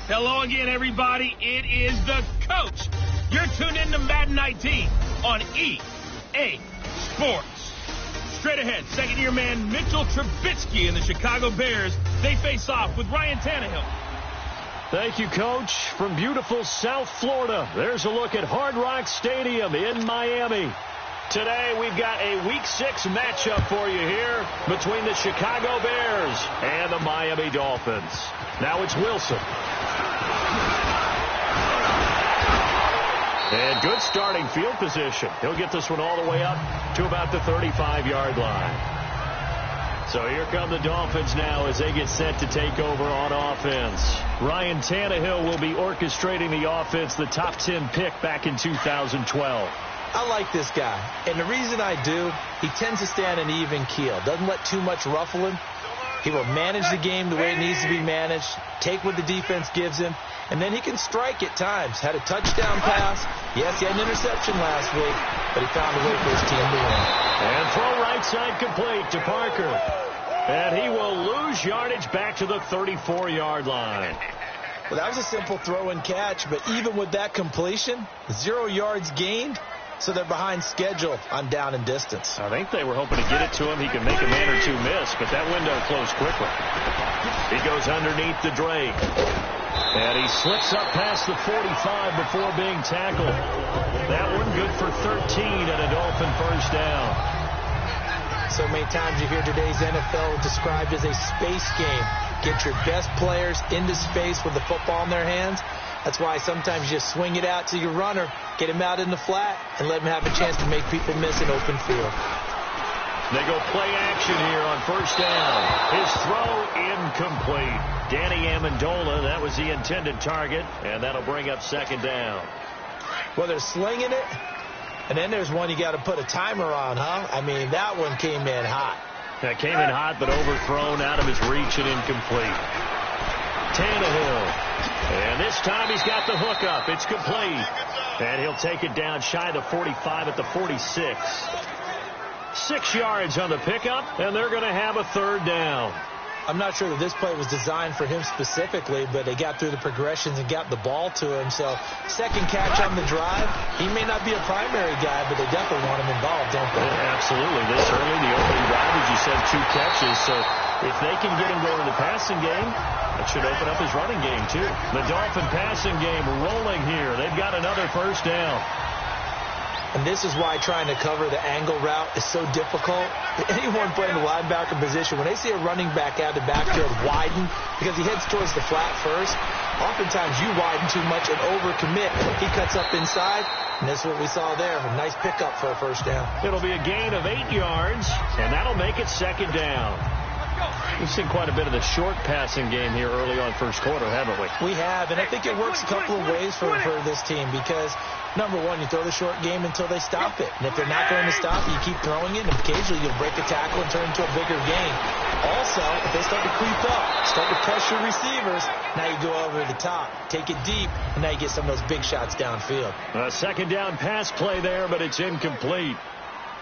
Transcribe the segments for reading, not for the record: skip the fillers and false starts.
Hello again, everybody. It is the coach. You're tuned in to Madden 19 on EA Sports. Straight ahead, second-year man Mitchell Trubisky and the Chicago Bears. They face off with Ryan Tannehill. Thank you, Coach. From beautiful South Florida, there's a look at Hard Rock Stadium in Miami. Today, we've got a Week 6 matchup for you here between the Chicago Bears and the Miami Dolphins. Now it's Wilson. And good starting field position. He'll get this one all the way up to about the 35-yard line. So here come the Dolphins now as they get set to take over on offense. Ryan Tannehill will be orchestrating the offense, the top 10 pick back in 2012. I like this guy, and the reason I do, he tends to stay on an even keel. Doesn't let too much ruffle him. He will manage the game the way it needs to be managed, take what the defense gives him, and then he can strike at times. Had a touchdown pass. Yes, he had an interception last week, but he found a way for his team to win. And throw right side complete to Parker. And he will lose yardage back to the 34-yard line. Well, that was a simple throw and catch, but even with that completion, 0 yards gained. So they're behind schedule on down and distance. I think they were hoping to get it to him. He could make a man or two miss, but that window closed quickly. He goes underneath the Drake. And he slips up past the 45 before being tackled. That one good for 13 and a Dolphin first down. So many times you hear today's NFL described as a space game. Get your best players into space with the football in their hands. That's why sometimes you just swing it out to your runner, get him out in the flat, and let him have a chance to make people miss an open field. They go play action here on first down. His throw incomplete. Danny Amendola, that was the intended target, and that'll bring up second down. Well, they're slinging it, and then there's one you got to put a timer on, huh? I mean, that one came in hot. That came in hot, but overthrown, out of his reach and incomplete. Tannehill. And this time he's got the hook up. It's complete. And he'll take it down shy of the 45 at the 46. 6 yards on the pickup, and they're going to have a third down. I'm not sure that this play was designed for him specifically, but they got through the progressions and got the ball to him. So second catch on the drive. He may not be a primary guy, but they definitely want him involved, don't they? Yeah, absolutely. This early, the opening drive, as you said, 2 catches. So if they can get him going in the passing game, that should open up his running game, too. The Dolphin passing game rolling here. They've got another first down. And this is why trying to cover the angle route is so difficult. Anyone playing the linebacker position, when they see a running back out of the backfield widen, because he heads towards the flat first, oftentimes you widen too much and overcommit. He cuts up inside, and that's what we saw there. A nice pickup for a first down. It'll be a gain of 8 yards, and that'll make it second down. We've seen quite a bit of the short passing game here early on first quarter, haven't we? We have, and I think it works a couple of ways for this team because, number one, you throw the short game until they stop it. And if they're not going to stop it, you keep throwing it, and occasionally you'll break a tackle and turn into a bigger gain. Also, if they start to creep up, start to pressure receivers, now you go over the top, take it deep, and now you get some of those big shots downfield. A second down pass play there, but it's incomplete.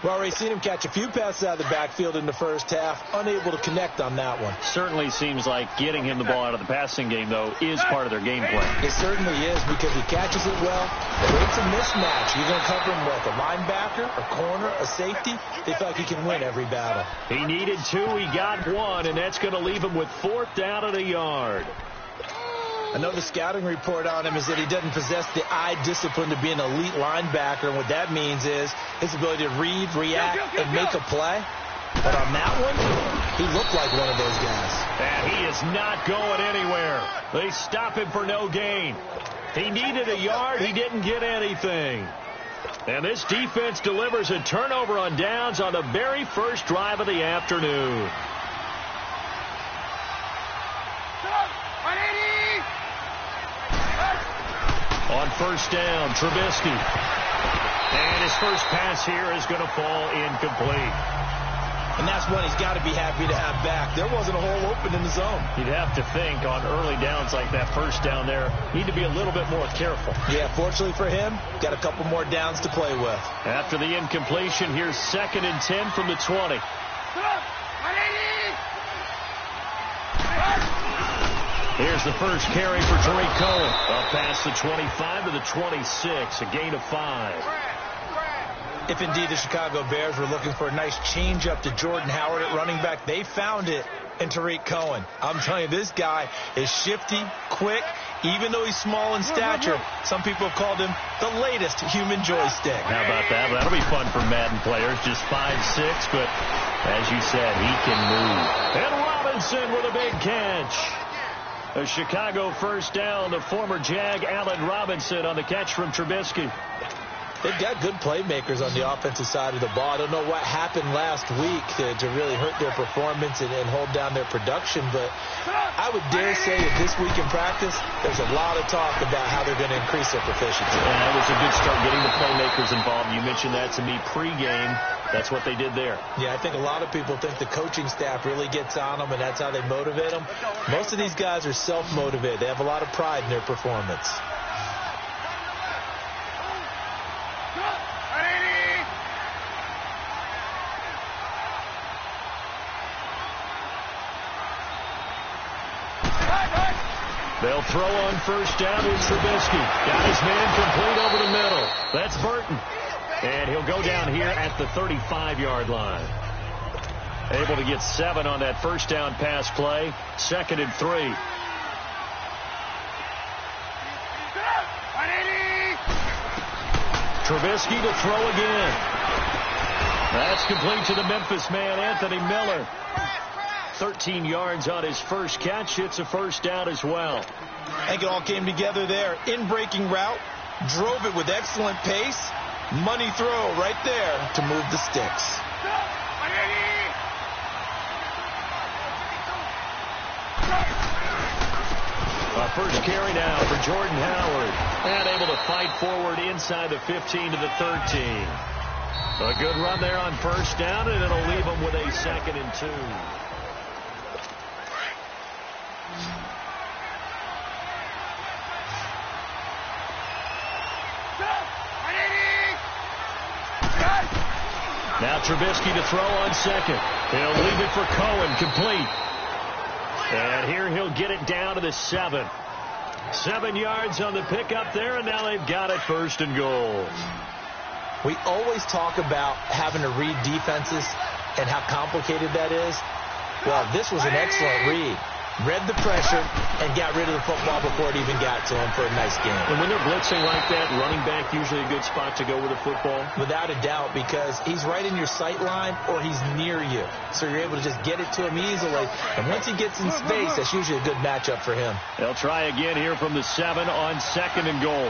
We've already seen him catch a few passes out of the backfield in the first half, unable to connect on that one. Certainly seems like getting him the ball out of the passing game, though, is part of their game plan. It certainly is because he catches it well, creates a mismatch. You're going to cover him with a linebacker, a corner, a safety. They feel like he can win every battle. He needed 2, he got 1, and that's going to leave him with 4th down at a yard. I know the scouting report on him is that he doesn't possess the eye discipline to be an elite linebacker, and what that means is his ability to read, react, and make a play. But on that one, he looked like one of those guys. And he is not going anywhere. They stop him for no gain. He needed a yard. He didn't get anything. And this defense delivers a turnover on downs on the very first drive of the afternoon. On first down, Trubisky. And his first pass here is going to fall incomplete. And that's one he's got to be happy to have back. There wasn't a hole open in the zone. You'd have to think on early downs like that first down there, need to be a little bit more careful. Yeah, fortunately for him, got a couple more downs to play with. After the incompletion, here's 2nd and 10 from the 20. Here's the first carry for Tariq Cohen. Up past the 25 to the 26, a gain of 5. If indeed the Chicago Bears were looking for a nice change-up to Jordan Howard at running back, they found it in Tariq Cohen. I'm telling you, this guy is shifty, quick. Even though he's small in stature, some people have called him the latest human joystick. How about that? That'll be fun for Madden players. Just 5'6", but as you said, he can move. And Robinson with a big catch. A Chicago first down to former Jag Allen Robinson on the catch from Trubisky. They've got good playmakers on the offensive side of the ball. I don't know what happened last week to really hurt their performance and hold down their production, but I would dare say that this week in practice, there's a lot of talk about how they're going to increase their proficiency. And that was a good start, getting the playmakers involved. You mentioned that to me pregame. That's what they did there. Yeah, I think a lot of people think the coaching staff really gets on them, and that's how they motivate them. Most of these guys are self-motivated. They have a lot of pride in their performance. They'll throw on first down with Trubisky. Got his man complete over the middle. That's Burton. And he'll go down here at the 35-yard line. Able to get 7 on that first down pass play. 2nd and 3. Trubisky to throw again. That's complete to the Memphis man, Anthony Miller. 13 yards on his first catch. It's a first down as well. I think it all came together there. In-breaking route. Drove it with excellent pace. Money throw right there to move the sticks. A first carry now for Jordan Howard. And able to fight forward inside the 15 to the 13. A good run there on first down, and it'll leave him with a 2nd and 2. Now Trubisky to throw on 2nd. He'll leave it for Cohen, complete. And here he'll get it down to the 7. 7 yards on the pickup there, and now they've got it 1st and goal. We always talk about having to read defenses and how complicated that is. Well, this was an excellent read. Read the pressure and got rid of the football before it even got to him for a nice game. And when they're blitzing like that, running back usually a good spot to go with the football? Without a doubt, because he's right in your sight line or he's near you. So you're able to just get it to him easily. And once he gets in space, that's usually a good matchup for him. They'll try again here from the 7 on 2nd and goal.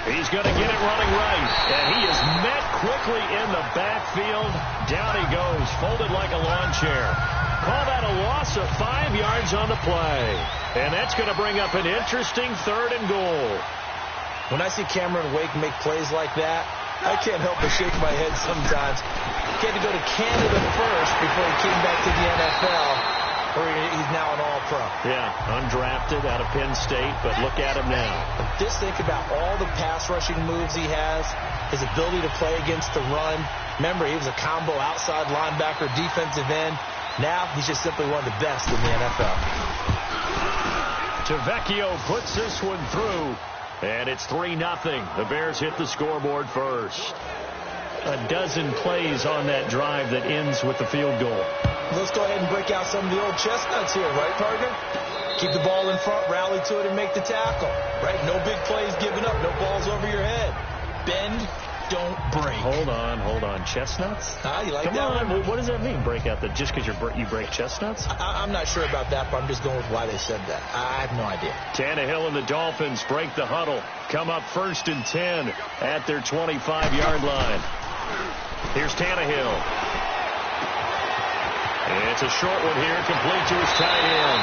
He's going to get it running right. And he is met quickly in the backfield. Down he goes, folded like a lawn chair. Call that a loss of 5 yards on the play. And that's going to bring up an interesting 3rd and goal. When I see Cameron Wake make plays like that, I can't help but shake my head sometimes. He had to go to Canada first before he came back to the NFL. Or he's now an all-pro. Yeah, undrafted out of Penn State, but look at him now. Just think about all the pass-rushing moves he has, his ability to play against the run. Remember, he was a combo outside linebacker, defensive end. Now, he's just simply one of the best in the NFL. Tavecchio puts this one through, and it's 3-0. The Bears hit the scoreboard first. A dozen plays on that drive that ends with the field goal. Let's go ahead and break out some of the old chestnuts here, right, partner? Keep the ball in front, rally to it, and make the tackle. Right? No big plays given up, no balls over your head. Bend, don't break. Hold on. Chestnuts? You like Come that on. one? What does that mean, break out? Just because you break chestnuts? I'm not sure about that, but I'm just going with why they said that. I have no idea. Tannehill and the Dolphins break the huddle. Come up 1st and 10 at their 25-yard line. Here's Tannehill. It's a short one here, complete to his tight end.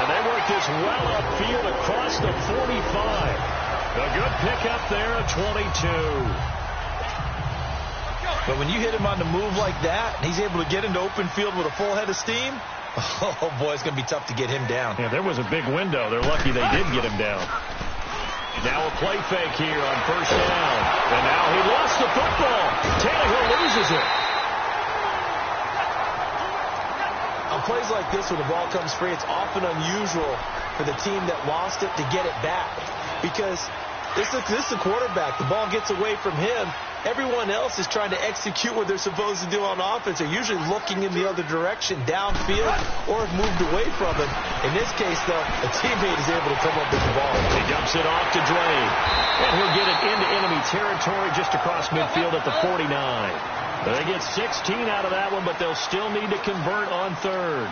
And they work this well upfield across the 45. A good pickup there at 22. But when you hit him on the move like that, and he's able to get into open field with a full head of steam, oh, boy, it's going to be tough to get him down. Yeah, there was a big window. They're lucky they did get him down. Now a play fake here on first down. And now he lost the football. Tannehill loses it. plays like this, when the ball comes free, it's often unusual for the team that lost it to get it back. Because this is the quarterback. The ball gets away from him. Everyone else is trying to execute what they're supposed to do on offense. They're usually looking in the other direction, downfield, or have moved away from him. In this case, though, a teammate is able to come up with the ball. He dumps it off to Dre. And he'll get it into enemy territory just across midfield at the 49. They get 16 out of that one, but they'll still need to convert on third.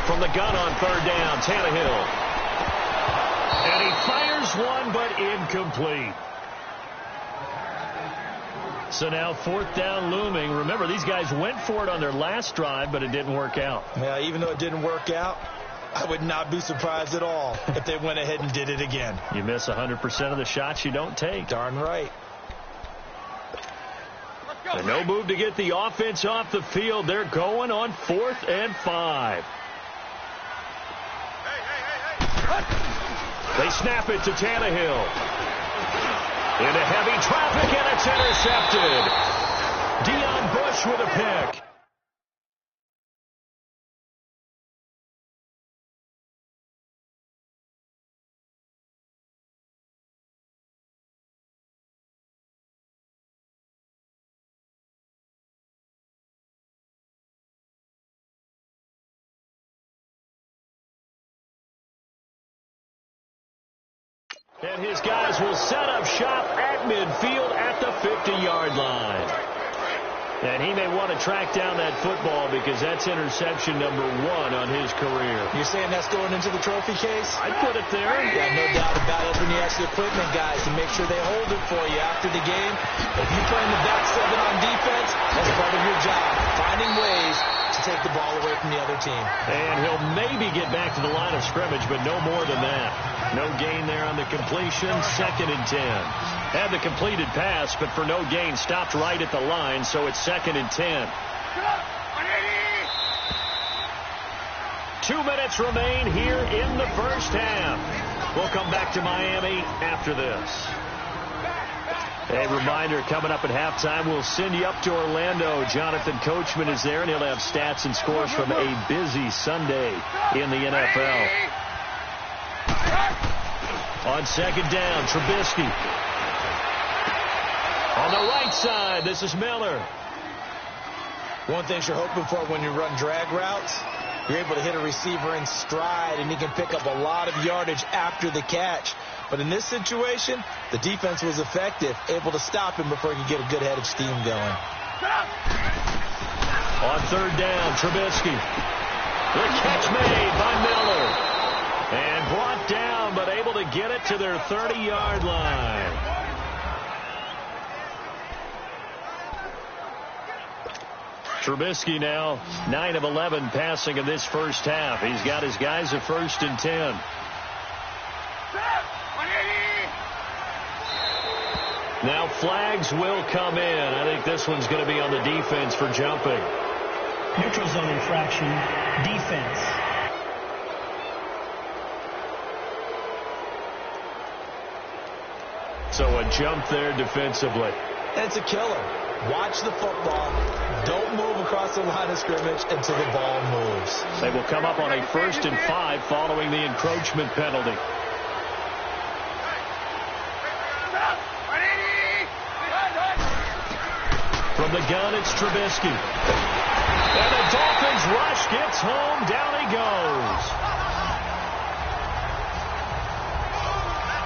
From the gun on third down, Tannehill. And he fires one, but incomplete. So now fourth down looming. Remember, these guys went for it on their last drive, but it didn't work out. Yeah, even though it didn't work out, I would not be surprised at all if they went ahead and did it again. You miss 100% of the shots you don't take. Darn right. And no move to get the offense off the field. They're going on 4th and 5. They snap it to Tannehill. Into heavy traffic, and it's intercepted. Deion Bush with a pick. And his guys will set up shop at midfield at the 50-yard line. And he may want to track down that football because that's interception number 1 on his career. You're saying that's going into the trophy case? I'd put it there. Yeah, no doubt about it. When you ask the equipment guys to make sure they hold it for you after the game. If you play in the back 7 on defense, that's part of your job. Finding ways to take the ball away from the other team. And he'll maybe get back to the line of scrimmage, but no more than that. No gain there on the completion. 2nd and 10. Had the completed pass, but for no gain, stopped right at the line, so it's 2nd and 10. 2 minutes remain here in the first half. We'll come back to Miami after this. A reminder, coming up at halftime, we'll send you up to Orlando. Jonathan Coachman is there, and he'll have stats and scores from a busy Sunday in the NFL. On 2nd down, Trubisky. On the right side, this is Miller. One thing you're hoping for when you run drag routes, you're able to hit a receiver in stride, and he can pick up a lot of yardage after the catch. But in this situation, the defense was effective, able to stop him before he could get a good head of steam going. On 3rd down, Trubisky. The catch made by Miller. And brought down, but able to get it to their 30-yard line. Trubisky now 9 of 11 passing in this first half. He's got his guys at 1st and 10. Now flags will come in. I think this one's going to be on the defense for jumping. Neutral zone infraction, defense. So a jump there defensively. It's a killer. Watch the football. Don't move across the line of scrimmage until the ball moves. They will come up on a 1st and 5 following the encroachment penalty. From the gun, it's Trubisky. And the Dolphins rush gets home. Down he goes.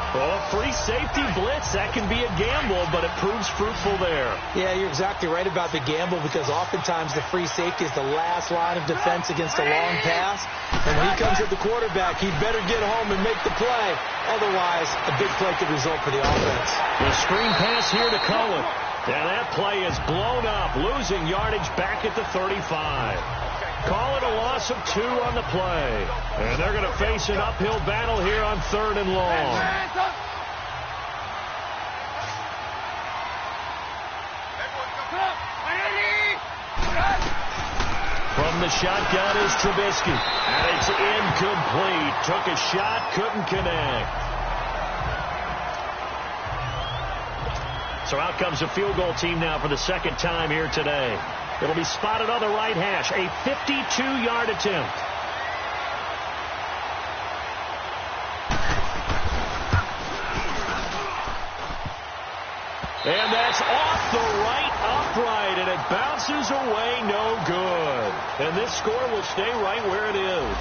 Oh, free safety blitz. That can be a gamble, but it proves fruitful there. Yeah, you're exactly right about the gamble because oftentimes the free safety is the last line of defense against a long pass. And when he comes at the quarterback, he'd better get home and make the play. Otherwise, a big play could result for the offense. The screen pass here to Cohen. And that play is blown up, losing yardage back at the 35. Call it a loss of 2 on the play. And they're going to face an uphill battle here on 3rd and long. From the shotgun is Trubisky. And it's incomplete. Took a shot, couldn't connect. So out comes a field goal team now for the 2nd time here today. It'll be spotted on the right hash. A 52-yard attempt. And that's off the right upright, and it bounces away, no good. And this score will stay right where it is.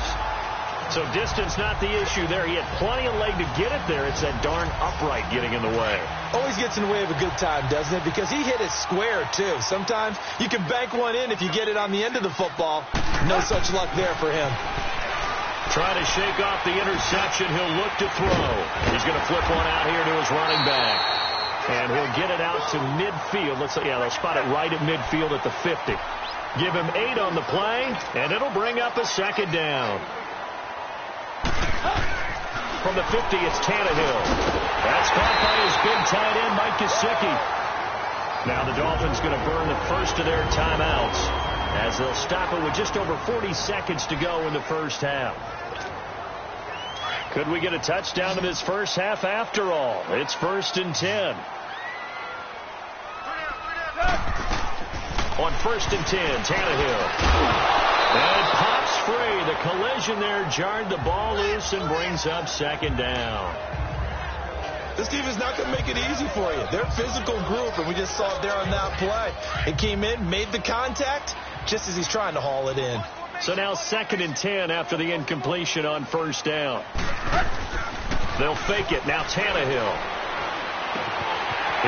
So distance not the issue there. He had plenty of leg to get it there. It's that darn upright getting in the way. Always gets in the way of a good time, doesn't it? Because he hit it square, too. Sometimes you can bank one in if you get it on the end of the football. No such luck there for him. Trying to shake off the interception. He'll look to throw. He's going to flip one out here to his running back. And he'll get it out to midfield. Looks like, yeah, they'll spot it right at midfield at the 50. Give him 8 on the play, and it'll bring up a second down. From the 50, it's Tannehill. That's caught by his big tight end, Mike Gesicki. Now the Dolphins going to burn the first of their timeouts as they'll stop it with just over 40 seconds to go in the first half. Could we get a touchdown in this first half after all? It's 1st and 10. On 1st and 10, Tannehill. And it pops free. The collision there jarred the ball loose and brings up second down. This team is not going to make it easy for you. They're a physical group, and we just saw it there on that play. It came in, made the contact, just as he's trying to haul it in. So now 2nd and 10 after the incompletion on 1st down. They'll fake it. Now Tannehill.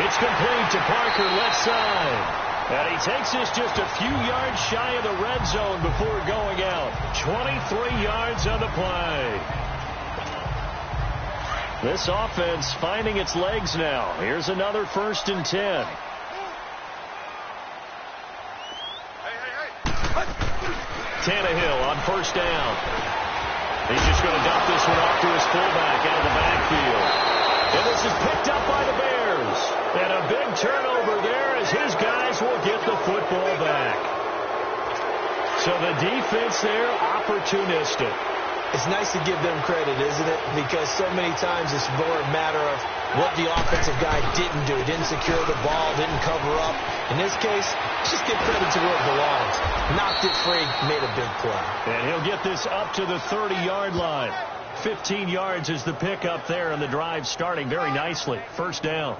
It's complete to Parker, left side. And he takes this just a few yards shy of the red zone before going out. 23 yards on the play. This offense finding its legs now. Here's another 1st and 10. Tannehill on 1st down. He's just going to dump this one off to his fullback out of the backfield. And this is picked up by the Bears. And a big turnover there as his guys will get the football back. So the defense there, opportunistic. It's nice to give them credit, isn't it? Because so many times it's more a matter of what the offensive guy didn't do. Didn't secure the ball, didn't cover up. In this case, just give credit to where it belongs. Knocked it free, made a big play. And he'll get this up to the 30-yard line. 15 yards is the pickup there, and the drive starting very nicely. 1st down.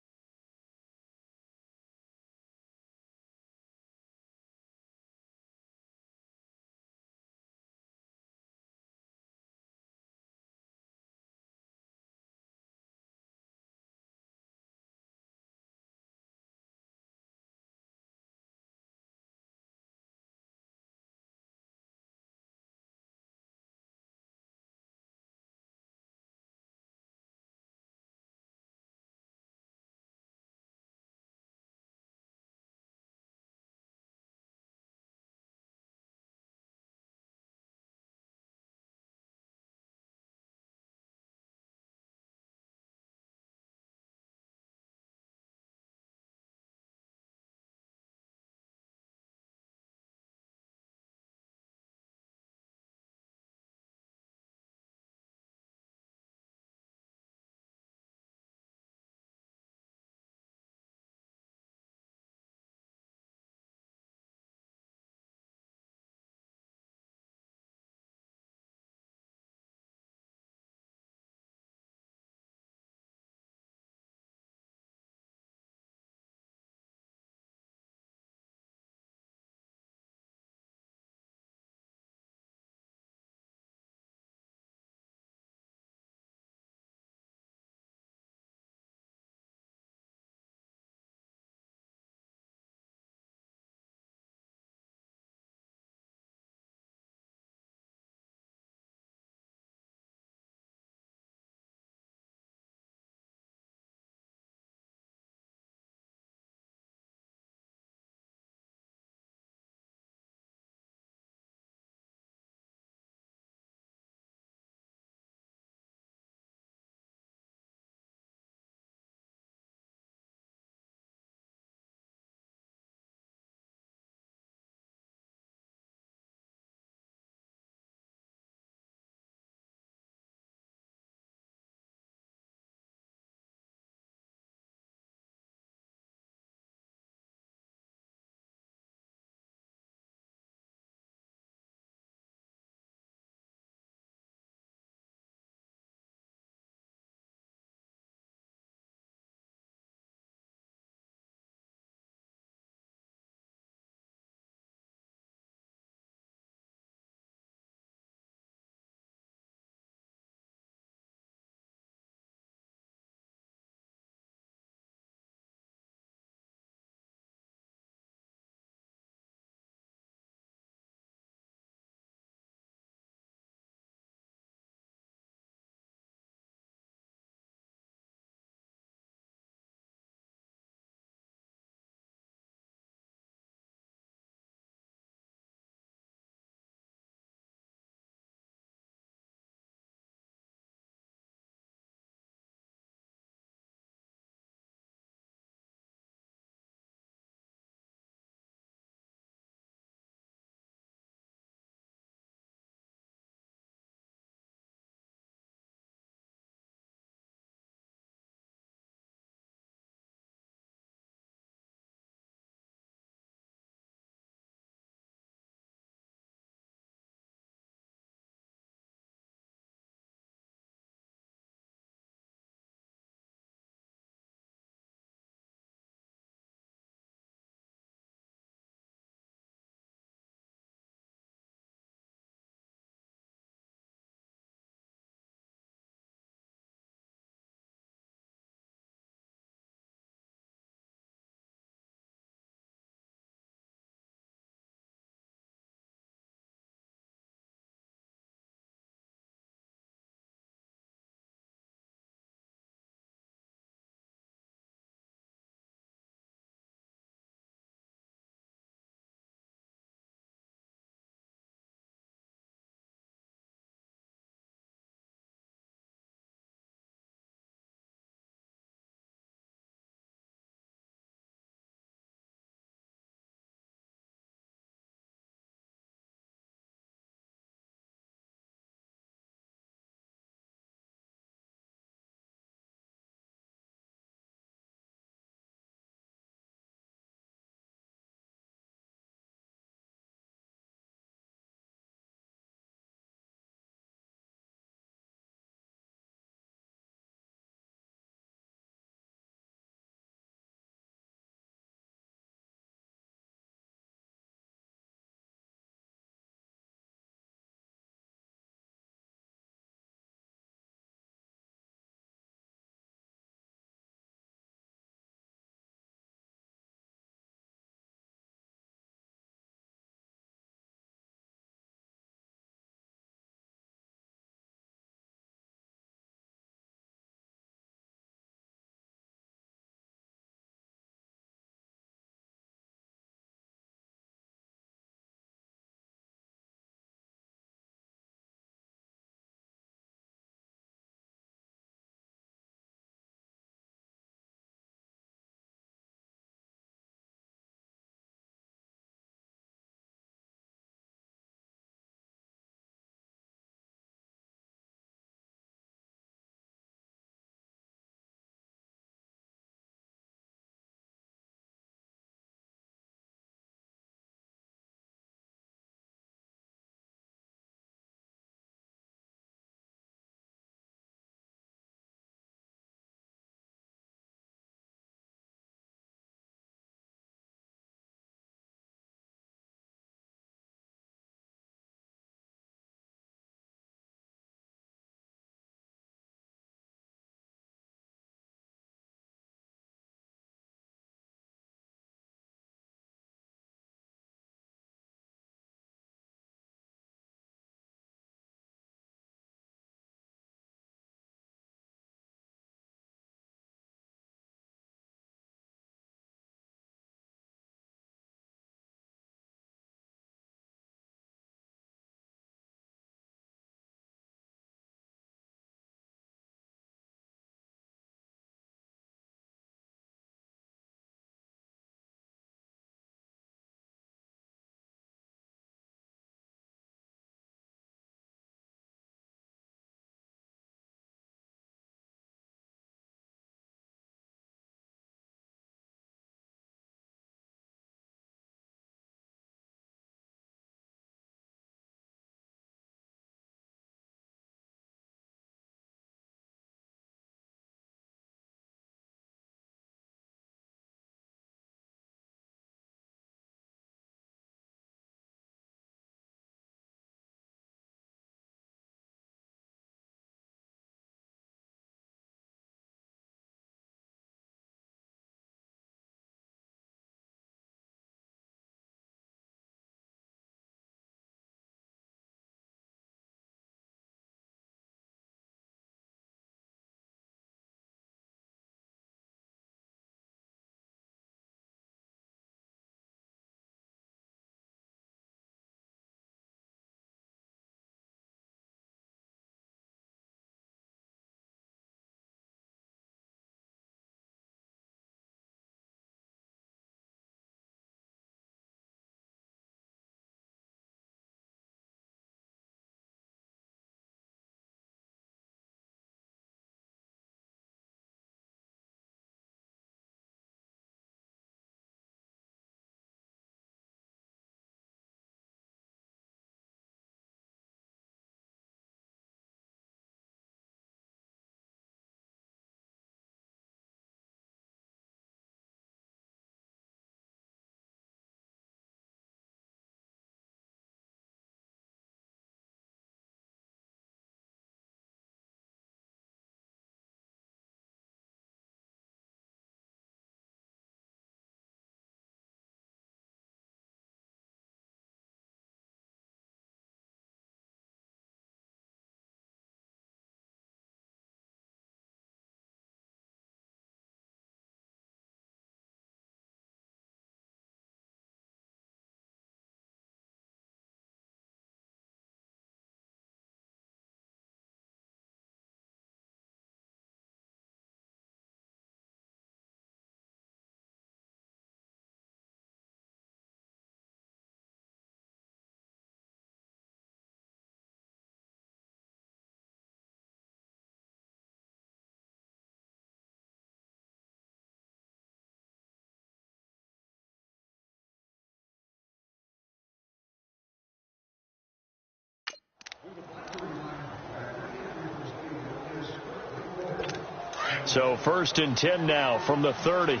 So 1st and 10 now from the 30.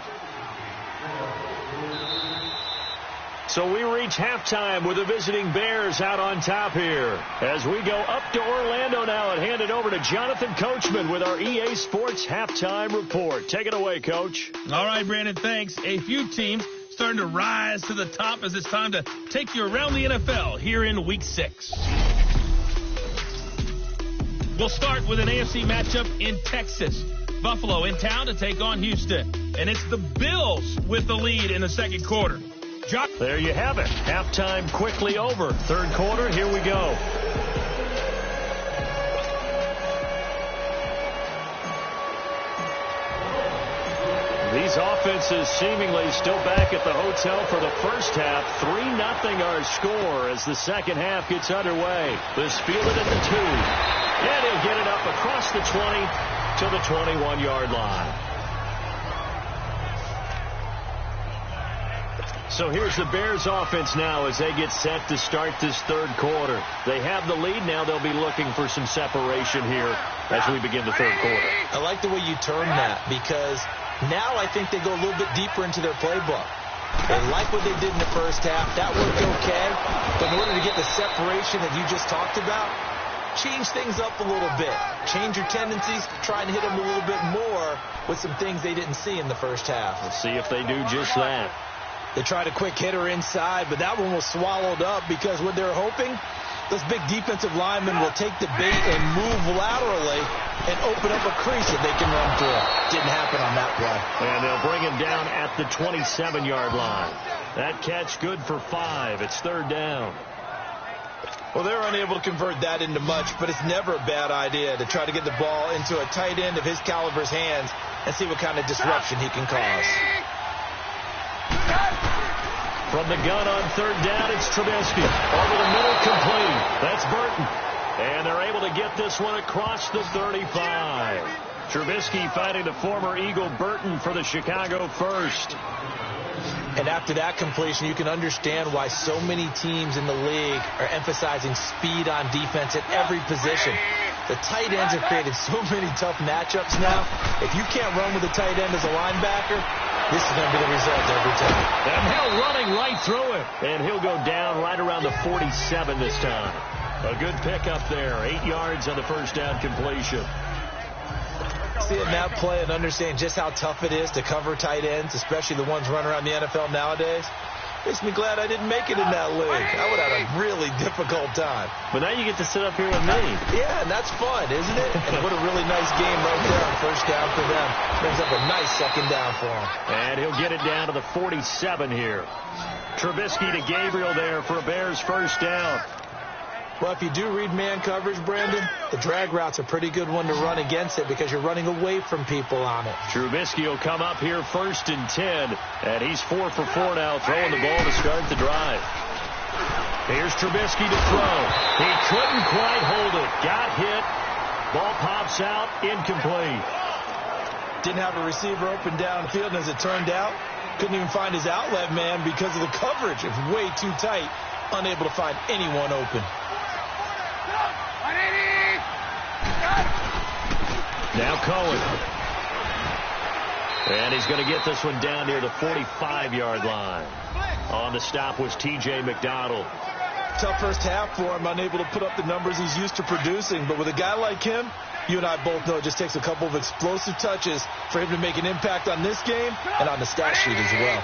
So we reach halftime with the visiting Bears out on top here. As we go up to Orlando now and hand it over to Jonathan Coachman with our EA Sports Halftime Report. Take it away, Coach. All right, Brandon, thanks. A few teams starting to rise to the top as it's time to take you around the NFL here in Week 6. We'll start with an AFC matchup in Texas. Buffalo in town to take on Houston. And it's the Bills with the lead in the second quarter. There you have it. Halftime quickly over. Third quarter, here we go. These offenses seemingly still back at the hotel for the first half. 3-0 our score as the second half gets underway. This fielded at the 2. And he'll get it up across the 20 to the 21-yard line. So here's the Bears offense now as they get set to start this third quarter. They have the lead. Now they'll be looking for some separation here as we begin the third quarter. I like the way you term that because now I think they go a little bit deeper into their playbook. They like what they did in the first half. That worked okay. But in order to get the separation that you just talked about, change things up a little bit. Change your tendencies. Try and hit them a little bit more with some things they didn't see in the first half. We'll see if they do just that. They tried a quick hitter inside, but that one was swallowed up because what they're hoping, those big defensive linemen will take the bait and move laterally and open up a crease that they can run through. Didn't happen on that play. And they'll bring him down at the 27-yard line. That catch good for 5. It's third down. Well, they're unable to convert that into much, but it's never a bad idea to try to get the ball into a tight end of his caliber's hands and see what kind of disruption he can cause. From the gun on third down, it's Trubisky. Over the middle, complete. That's Burton. And they're able to get this one across the 35. Trubisky finding the former Eagle Burton for the Chicago first. And after that completion, you can understand why so many teams in the league are emphasizing speed on defense at every position. The tight ends have created so many tough matchups now. If you can't run with a tight end as a linebacker, this is going to be the result every time. And Hill running right through it. And he'll go down right around the 47 this time. A good pickup there. 8 yards on the first down completion. Seeing that play and understand just how tough it is to cover tight ends, especially the ones running around the NFL nowadays, makes me glad I didn't make it in that league. I would have had a really difficult time. But now you get to sit up here with me. Yeah, and that's fun, isn't it? And what a really nice game right there on first down for them. Brings up a nice second down for them. And he'll get it down to the 47 here. Trubisky to Gabriel there for a Bears first down. Well, if you do read man coverage, Brandon, the drag route's a pretty good one to run against it because you're running away from people on it. Trubisky will come up here 1st and 10, and he's 4 for 4 now, throwing the ball to start the drive. Here's Trubisky to throw. He couldn't quite hold it. Got hit. Ball pops out, incomplete. Didn't have a receiver open downfield, and as it turned out, couldn't even find his outlet man because of the coverage. It was way too tight, unable to find anyone open. Now Cohen. And he's going to get this one down near the 45-yard line. On the stop was T.J. McDonald. Tough first half for him, unable to put up the numbers he's used to producing. But with a guy like him, you and I both know it just takes a couple of explosive touches for him to make an impact on this game and on the stat sheet as well.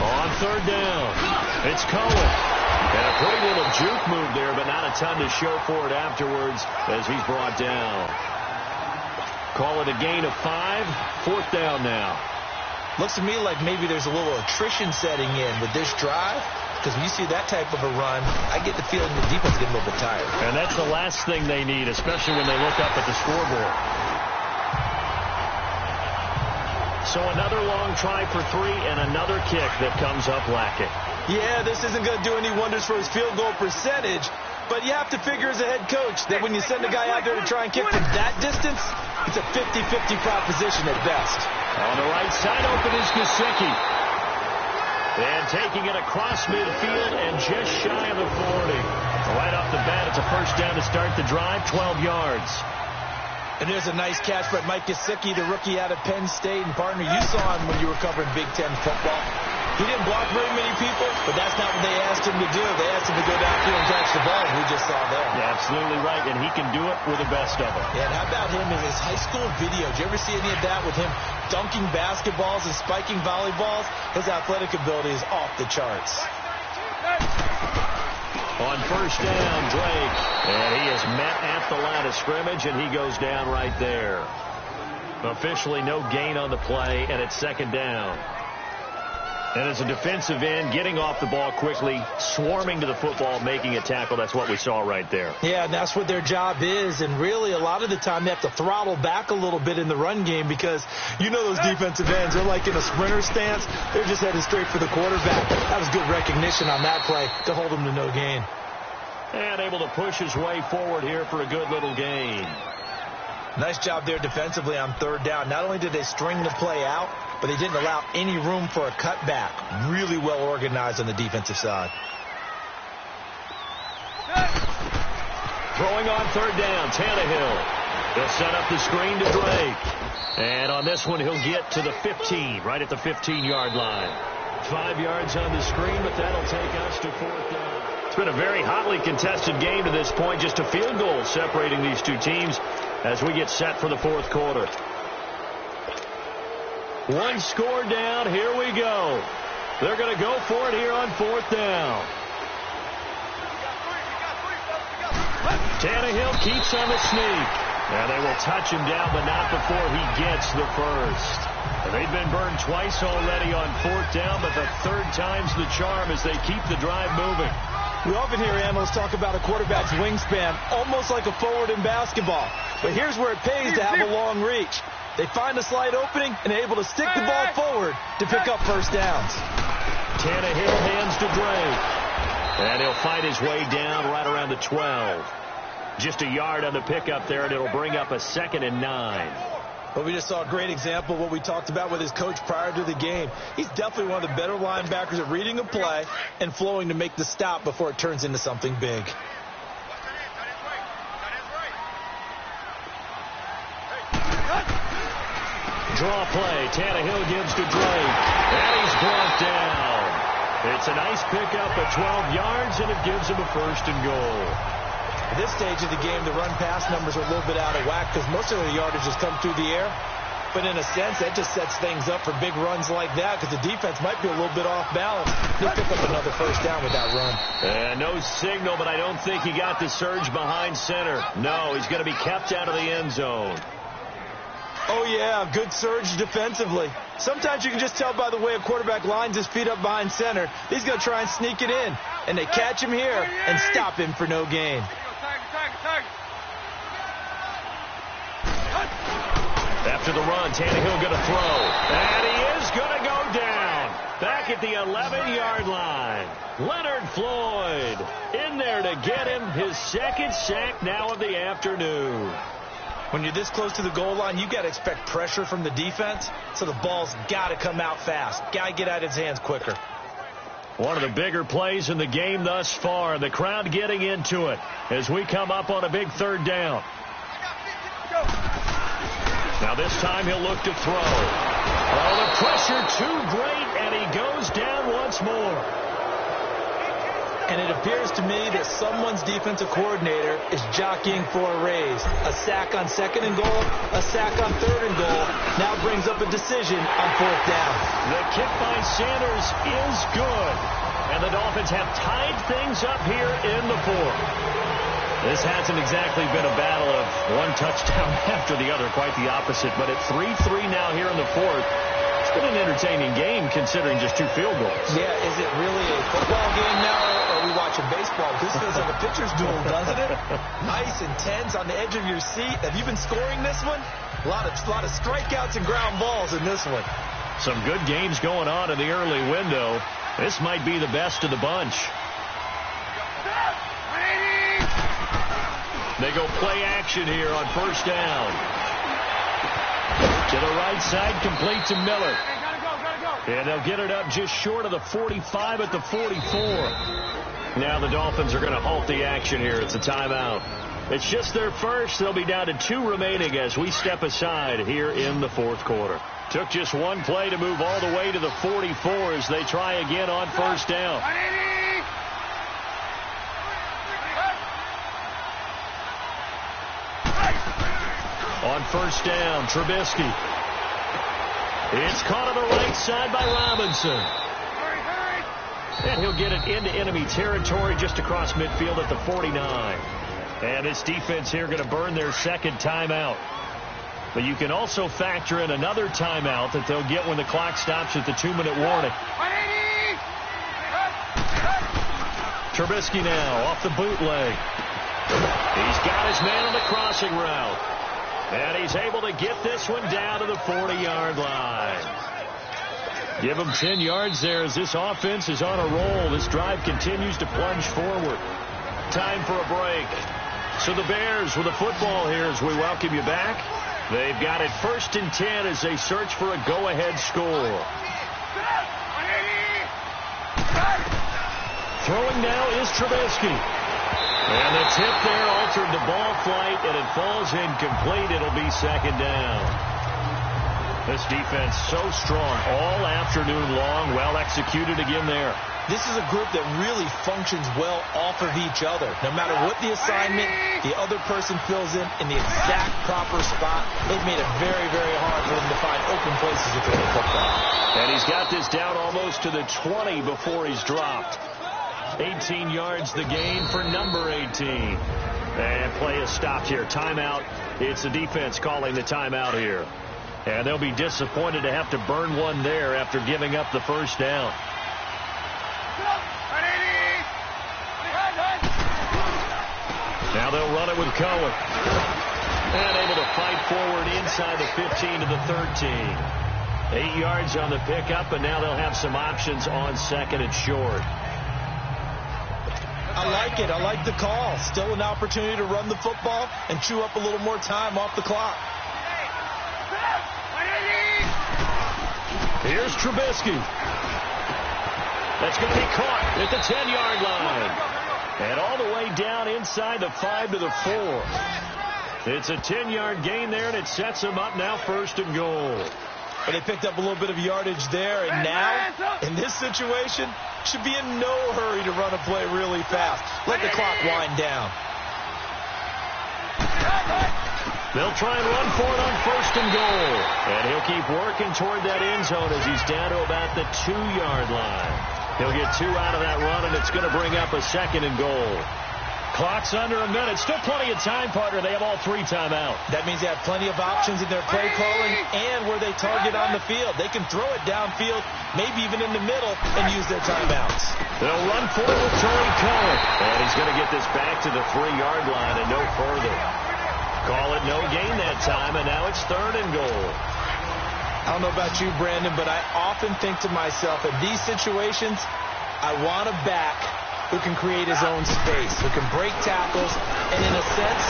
On third down, it's Cohen. And a pretty little juke move there, but not a ton to show for it afterwards as he's brought down. Call it a gain of 5. Fourth down now. Looks to me like maybe there's a little attrition setting in with this drive, because when you see that type of a run, I get the feeling the defense is getting a little bit tired. And that's the last thing they need, especially when they look up at the scoreboard. So another long try for 3 and another kick that comes up lacking. Yeah, this isn't going to do any wonders for his field goal percentage, but you have to figure as a head coach that when you send a guy out there to try and kick from that distance, it's a 50-50 proposition at best. On the right side, open is Gesicki. And taking it across midfield and just shy of the 40. Right off the bat, it's a first down to start the drive, 12 yards. And there's a nice catch by Mike Gesicki, the rookie out of Penn State. And, partner, you saw him when you were covering Big Ten football. He didn't block very many people, but that's not what they asked him to do. They asked him to go downfield and catch the ball, as we just saw there. Yeah, absolutely right, and he can do it with the best of them. Yeah, and how about him in his high school video? Did you ever see any of that with him dunking basketballs and spiking volleyballs? His athletic ability is off the charts. On first down, Drake, and he is met at the line of scrimmage, and he goes down right there. Officially no gain on the play, and it's second down. And as a defensive end, getting off the ball quickly, swarming to the football, making a tackle, that's what we saw right there. Yeah, and that's what their job is. And really, a lot of the time, they have to throttle back a little bit in the run game because you know those defensive ends, they're like in a sprinter stance. They're just headed straight for the quarterback. That was good recognition on that play to hold them to no gain. And able to push his way forward here for a good little gain. Nice job there defensively on third down. Not only did they string the play out, but they didn't allow any room for a cutback. Really well organized on the defensive side. Throwing on third down, Tannehill. He'll set up the screen to Drake. And on this one, he'll get to the 15, right at the 15-yard line. 5 yards on the screen, but that'll take us to fourth down. It's been a very hotly contested game to this point. Just a field goal separating these two teams as we get set for the fourth quarter. One score down. Here we go. They're going to go for it here on fourth down. Tannehill keeps on the sneak. And they will touch him down, but not before he gets the first. They've been burned twice already on fourth down, but the third time's the charm as they keep the drive moving. We often hear analysts talk about a quarterback's wingspan, almost like a forward in basketball. But here's where it pays to have a long reach. They find a slight opening and are able to stick the ball forward to pick up first downs. Tannehill hands to Drake. And he'll fight his way down right around the 12. Just a yard on the pickup there, and it'll bring up a 2nd and 9. Well, we just saw a great example of what we talked about with his coach prior to the game. He's definitely one of the better linebackers at reading a play and flowing to make the stop before it turns into something big. Draw play. Tannehill gives to Drake. And he's brought down. It's a nice pickup at 12 yards, and it gives him a 1st and goal. At this stage of the game, the run-pass numbers are a little bit out of whack because most of the yardage has come through the air. But in a sense, that just sets things up for big runs like that because the defense might be a little bit off balance. They'll pick up another first down with that run. No signal, but I don't think he got the surge behind center. No, he's going to be kept out of the end zone. Oh, yeah, good surge defensively. Sometimes you can just tell by the way a quarterback lines his feet up behind center. He's going to try and sneak it in. And they catch him here and stop him for no gain. After the run, Tannehill going to throw. And he is going to go down. Back at the 11-yard line. Leonard Floyd in there to get him his 2nd sack now of the afternoon. When you're this close to the goal line, you got to expect pressure from the defense, so the ball's got to come out fast. Got to get out of his hands quicker. One of the bigger plays in the game thus far. The crowd getting into it as we come up on a big third down. Now this time he'll look to throw. Oh, the pressure too great, and he goes down once more. And it appears to me that someone's defensive coordinator is jockeying for a raise. A sack on 2nd and goal, a sack on 3rd and goal. Now brings up a decision on 4th down. The kick by Sanders is good. And the Dolphins have tied things up here in the 4th. This hasn't exactly been a battle of one touchdown after the other, quite the opposite. But at 3-3 now here in the 4th, it's been an entertaining game considering just 2 field goals. Yeah, is it really a football game now, or are we watching baseball? This feels like a pitcher's duel, doesn't it? Nice and tense on the edge of your seat. Have you been scoring this one? A lot of strikeouts and ground balls in this one. Some good games going on in the early window. This might be the best of the bunch. They go play action here on first down. To the right side, complete to Miller. And they'll get it up just short of the 45 at the 44. Now the Dolphins are going to halt the action here. It's a timeout. It's just their first. They'll be down to 2 remaining as we step aside here in the fourth quarter. Took just one play to move all the way to the 44 as they try again on first down. On first down, Trubisky. It's caught on the right side by Robinson. And he'll get it into enemy territory just across midfield at the 49. And this defense here going to burn their second timeout. But you can also factor in another timeout that they'll get when the clock stops at the 2-minute warning. Trubisky now off the bootleg. He's got his man on the crossing route. And he's able to get this one down to the 40-yard line. Give him 10 yards there as this offense is on a roll. This drive continues to plunge forward. Time for a break. So the Bears with the football here as we welcome you back. They've got it 1st and 10 as they search for a go-ahead score. Throwing now is Trubisky. And the tip there altered the ball flight, and it falls incomplete. It'll be 2nd down. This defense so strong all afternoon long. Well executed again there. This is a group that really functions well off of each other. No matter what the assignment, the other person fills in the exact proper spot. They've made it very, very hard for them to find open places to throw the football. And he's got this down almost to the 20 before he's dropped. 18 yards the gain for number 18. And play is stopped here. Timeout. It's the defense calling the timeout here. And they'll be disappointed to have to burn one there after giving up the first down. Now they'll run it with Cohen. And able to fight forward inside the 15 to the 13. 8 yards on the pickup, and now they'll have some options on 2nd and short. I like it. I like the call. Still an opportunity to run the football and chew up a little more time off the clock. Here's Trubisky. That's going to be caught at the 10-yard line. And all the way down inside the 5 to the 4. It's a 10-yard gain there, and it sets them up now 1st and goal. But they picked up a little bit of yardage there, and now, in this situation, should be in no hurry to run a play really fast. Let the clock wind down. They'll try and run for it on 1st and goal. And he'll keep working toward that end zone as he's down to about the 2-yard line. He'll get 2 out of that run, and it's going to bring up a 2nd and goal. Clock's under a minute. Still plenty of time, partner. They have all 3 timeouts. That means they have plenty of options in their play calling and where they target on the field. They can throw it downfield, maybe even in the middle, and use their timeouts. They'll run for it with Tony Cohen. And he's going to get this back to the 3-yard line and no further. Call it no gain that time, and now it's 3rd and goal. I don't know about you, Brandon, but I often think to myself, in these situations, I want a back who can create his own space, who can break tackles, and in a sense,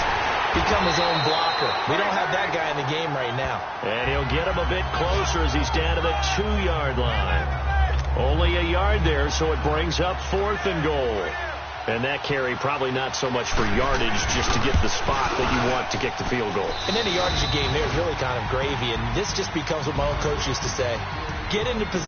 become his own blocker. We don't have that guy in the game right now. And he'll get him a bit closer as he's down to the 2-yard line. Only a yard there, so it brings up 4th and goal. And that carry probably not so much for yardage, just to get the spot that you want to kick the field goal. And then the yardage game there is really kind of gravy, and this just becomes what my own coach used to say. Get into position.